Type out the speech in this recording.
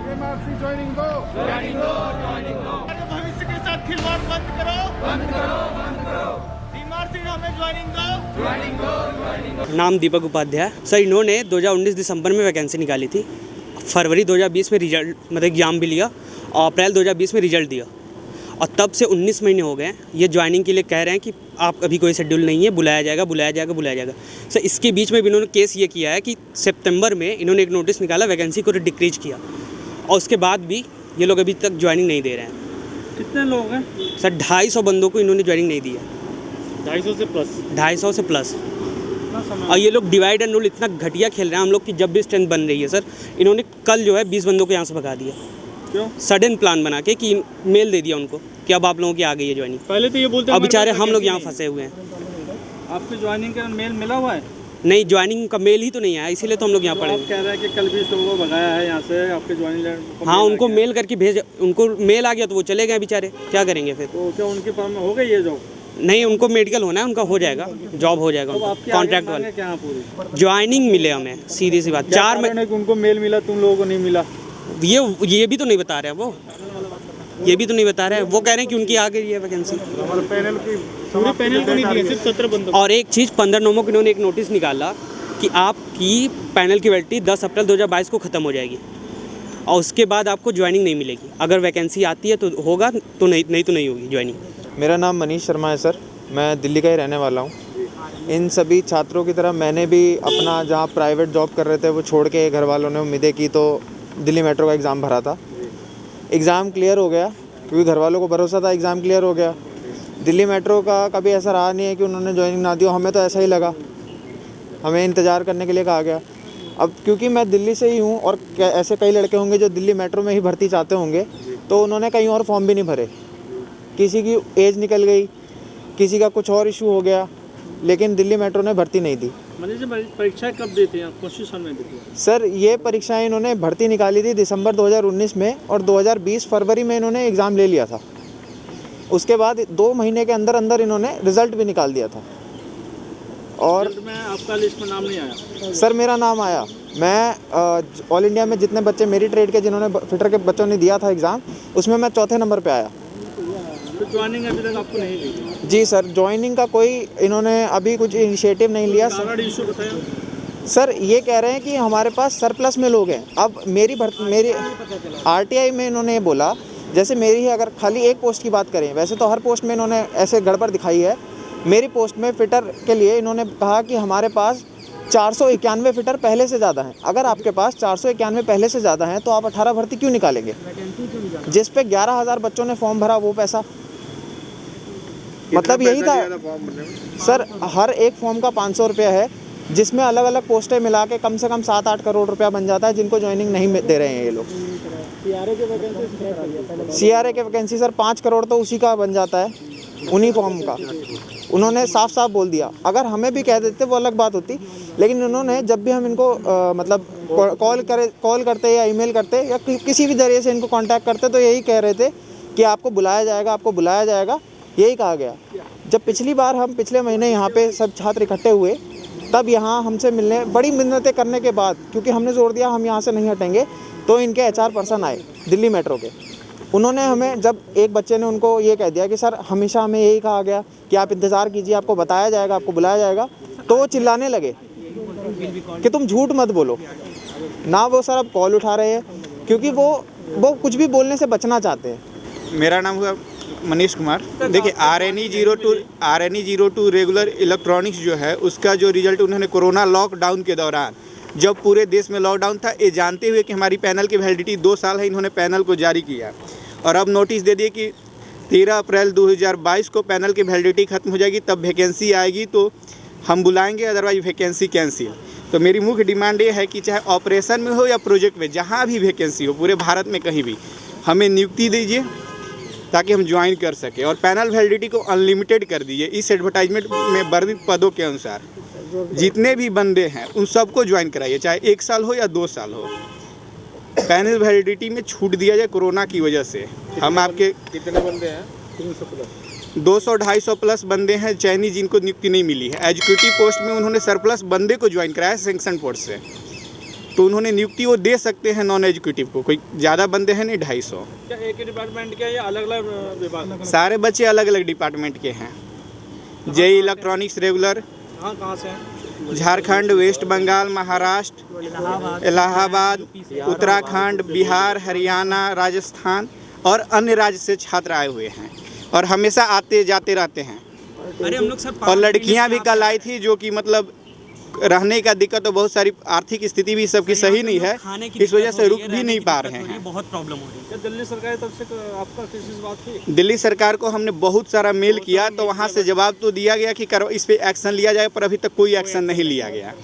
MRC joining दो। भविष्य के साथ खिलवाड़ बंद करो। एमआरसी हमें ज्वाइनिंग दो। नाम दीपक उपाध्याय। सर इन्होंने 2019 दिसंबर में वैकेंसी निकाली थी, फरवरी 2020 में रिजल्ट मतलब एग्ज़ाम भी लिया और अप्रैल 2020 में रिजल्ट दिया और तब से 19 महीने हो गए हैं। ये ज्वाइनिंग के लिए कह रहे हैं कि आप अभी कोई शेड्यूल नहीं है, बुलाया जाएगा। सर इसके बीच में भी इन्होंने केस ये किया है कि सितंबर में इन्होंने एक नोटिस निकाला, वैकेंसी को डिक्रीज किया और उसके बाद भी ये लोग अभी तक ज्वाइनिंग नहीं दे रहे हैं। कितने लोग हैं? सर 250 बंदों को इन्होंने ज्वाइनिंग नहीं दी है। 250 से प्लस। और ये लोग डिवाइड एंड रूल इतना घटिया खेल रहे हैं हम लोग की जब भी स्ट्रेंथ बन रही है। सर इन्होंने कल जो है 20 बंदों को यहाँ से भगा दिया। क्यों? सडन प्लान बना के कि मेल दे दिया उनको कि अब आप लोगों की आ गई है ज्वाइनिंग। पहले तो ये बोलते अब बेचारे हम लोग यहाँ फंसे हुए हैं। आपकी ज्वाइनिंग का मेल मिला हुआ है? नहीं, ज्वाइनिंग का मेल ही तो नहीं आया, इसीलिए तो हम लोग यहाँ पड़े। आप कह रहे हैं कि कल 20 लोगों को भगाया है यहाँ से, आपके ज्वाइनिंग। हाँ, उनको मेल करके भेज, उनको मेल आ गया तो वो चले गए बेचारे, क्या करेंगे फिर? तो क्या उनकी फॉर्म में हो गई ये जॉब? नहीं, उनको मेडिकल होना है, उनका हो जाएगा, जॉब हो जाएगा, कॉन्ट्रैक्ट वाला। क्या पूरी ज्वाइनिंग मिले हमें, सीधी सी बात। 4 महीने उनको मेल मिला, तुम लोगों को नहीं मिला? ये भी तो नहीं बता रहे हैं वो, ये भी तो नहीं बता रहे हैं। वो कह रहे हैं कि उनकी आ गई है वैकेंसी। पूरे पैनल को नहीं दी, सिर्फ 17 बंदों। और एक चीज़ 15 नवंबर को इन्होंने एक नोटिस निकाला कि आपकी पैनल की वैलिडिटी 10 अप्रैल 2022 को ख़त्म हो जाएगी और उसके बाद आपको ज्वाइनिंग नहीं मिलेगी। अगर वैकेंसी आती है तो होगा, तो नहीं तो नहीं होगी ज्वाइनिंग। मेरा नाम मनीष शर्मा है सर, मैं दिल्ली का ही रहने वाला हूँ। इन सभी छात्रों की तरह मैंने भी अपना जहाँ प्राइवेट जॉब कर रहे थे वो छोड़ के घर वालों ने उम्मीदें की तो दिल्ली मेट्रो का एग्ज़ाम भरा था। एग्ज़ाम क्लियर हो गया क्योंकि घर वालों को भरोसा था, एग्ज़ाम क्लियर हो गया। दिल्ली मेट्रो का कभी ऐसा रहा नहीं है कि उन्होंने ज्वाइनिंग ना दी, हमें तो ऐसा ही लगा, हमें इंतज़ार करने के लिए कहा गया। अब क्योंकि मैं दिल्ली से ही हूँ और ऐसे कई लड़के होंगे जो दिल्ली मेट्रो में ही भर्ती चाहते होंगे, तो उन्होंने कहीं और फॉर्म भी नहीं भरे। किसी की एज निकल गई, किसी का कुछ और इशू हो गया, लेकिन दिल्ली मेट्रो ने भर्ती नहीं दी। परीक्षा कब देते हैं? कौन में देते हैं? सर ये परीक्षाएं इन्होंने भर्ती निकाली थी दिसंबर 2019 में और 2020 फरवरी में इन्होंने एग्ज़ाम ले लिया था। उसके बाद 2 महीने के अंदर अंदर इन्होंने रिज़ल्ट भी निकाल दिया था। और में आपका लिस्ट में नाम नहीं आया? सर मेरा नाम आया। मैं ऑल इंडिया में जितने बच्चे मेरी ट्रेड के जिन्होंने फिटर के बच्चों ने दिया था एग्ज़ाम, उसमें मैं 4थे नंबर पे आया। तो ज्वाइनिंग अभी तक आपको नहीं दी? जी सर, ज्वाइनिंग का कोई इन्होंने अभी कुछ इनिशिएटिव नहीं लिया। इशू बताया सर ये कह रहे हैं कि हमारे पास सरप्लस में लोग हैं। अब मेरी आरटीआई में इन्होंने ये बोला, जैसे मेरी ही अगर खाली एक पोस्ट की बात करें, वैसे तो हर पोस्ट में इन्होंने ऐसे गड़बड़ दिखाई है। मेरी पोस्ट में फ़िटर के लिए इन्होंने कहा कि हमारे पास 491 फ़िटर पहले से ज़्यादा हैं। अगर आपके पास 491 पहले से ज़्यादा हैं तो आप 18 भर्ती क्यों निकालेंगे? जिस पे 11,000 बच्चों ने फॉर्म भरा वो पैसा, मतलब यही था सर। हर एक फॉर्म का 500 रुपया है, जिसमें अलग अलग पोस्टें मिला के कम से कम 7-8 करोड़ रुपया बन जाता है, जिनको ज्वाइनिंग नहीं दे रहे हैं ये लोग। सीआरए के वैकेंसी सर 5 करोड़ तो उसी का बन जाता है, उन्हीं फॉर्म का। उन्होंने साफ साफ बोल दिया। अगर हमें भी कह देते वो अलग बात होती, लेकिन उन्होंने जब भी हम इनको मतलब कॉल करते या ईमेल करते या किसी भी जरिए से इनको कांटेक्ट करते तो यही कह रहे थे कि आपको बुलाया जाएगा, आपको बुलाया जाएगा, यही कहा गया। जब पिछली बार हम पिछले महीने यहाँ पे सब छात्र इकट्ठे हुए, तब यहाँ हमसे मिलने बड़ी मिन्नतें करने के बाद, क्योंकि हमने जोर दिया हम यहाँ से नहीं हटेंगे, तो इनके एचआर पर्सन आए दिल्ली मेट्रो के। उन्होंने हमें, जब एक बच्चे ने उनको ये कह दिया कि सर हमेशा हमें यही कहा गया कि आप इंतज़ार कीजिए, आपको बताया जाएगा, आपको बुलाया जाएगा, तो वो चिल्लाने लगे कि तुम झूठ मत बोलो ना। वो सर अब कॉल उठा रहे हैं क्योंकि वो कुछ भी बोलने से बचना चाहते हैं। मेरा नाम हुआ मनीष कुमार। देखिए RNE02 रेगुलर इलेक्ट्रॉनिक्स जो है, उसका जो रिज़ल्ट उन्होंने कोरोना लॉकडाउन के दौरान, जब पूरे देश में लॉकडाउन था, ये जानते हुए कि हमारी पैनल की वैलिडिटी 2 साल है, इन्होंने पैनल को जारी किया और अब नोटिस दे दिए कि 13 अप्रैल 2022 को पैनल की वैलिडिटी ख़त्म हो जाएगी, तब वैकेंसी आएगी तो हम बुलाएंगे, अदरवाइज वैकेंसी कैंसिल। तो मेरी मुख्य डिमांड ये है कि चाहे ऑपरेशन में हो या प्रोजेक्ट में, जहाँ भी वैकेंसी हो पूरे भारत में कहीं भी, हमें नियुक्ति दीजिए ताकि हम ज्वाइन कर सकें और पैनल वैलिडिटी को अनलिमिटेड कर दीजिए। इस एडवर्टाइजमेंट में वर्णित पदों के अनुसार जितने भी बंदे हैं उन सबको ज्वाइन कराइए, चाहे 1 साल हो या 2 साल हो। पैनल वैलिडिटी में छूट दिया जाए कोरोना की वजह से। हम आपके कितने बंदे हैं? 200-250 प्लस बंदे हैं चयनी जिनको नियुक्ति नहीं मिली है। एग्जीक्यूटिव पोस्ट में उन्होंने सरप्लस बंदे को ज्वाइन कराया सैंक्शन पोस्ट से। तो उन्होंने नियुक्ति वो दे सकते हैं नॉन एजुकेटिव को, कोई ज़्यादा बंदे हैं नहीं 250। क्या एक ही डिपार्टमेंट के या अलग अलग विभाग? सारे बच्चे अलग अलग डिपार्टमेंट के हैं। जेई इलेक्ट्रॉनिक्स रेगुलर हाँ, कहाँ से हैं? झारखंड, वेस्ट बंगाल, महाराष्ट्र, इलाहाबाद, उत्तराखंड, बिहार, हरियाणा, राजस्थान और अन्य राज्य से छात्र आए हुए हैं और हमेशा आते जाते रहते हैं। अरे हम लोग सर और लड़कियां भी कल आई थी, जो कि मतलब रहने का दिक्कत, तो बहुत सारी आर्थिक स्थिति भी सबकी सही नहीं है, इस वजह से रुक भी नहीं पा रहे हैं। बहुत प्रॉब्लम हो रही है। क्या दिल्ली सरकार की तरफ से आपका किसी से बात हुई? दिल्ली सरकार को हमने बहुत सारा मेल किया, तो वहाँ से जवाब तो दिया गया कि करो इस पे एक्शन लिया जाए, पर अभी तक कोई एक्शन नहीं लिया गया।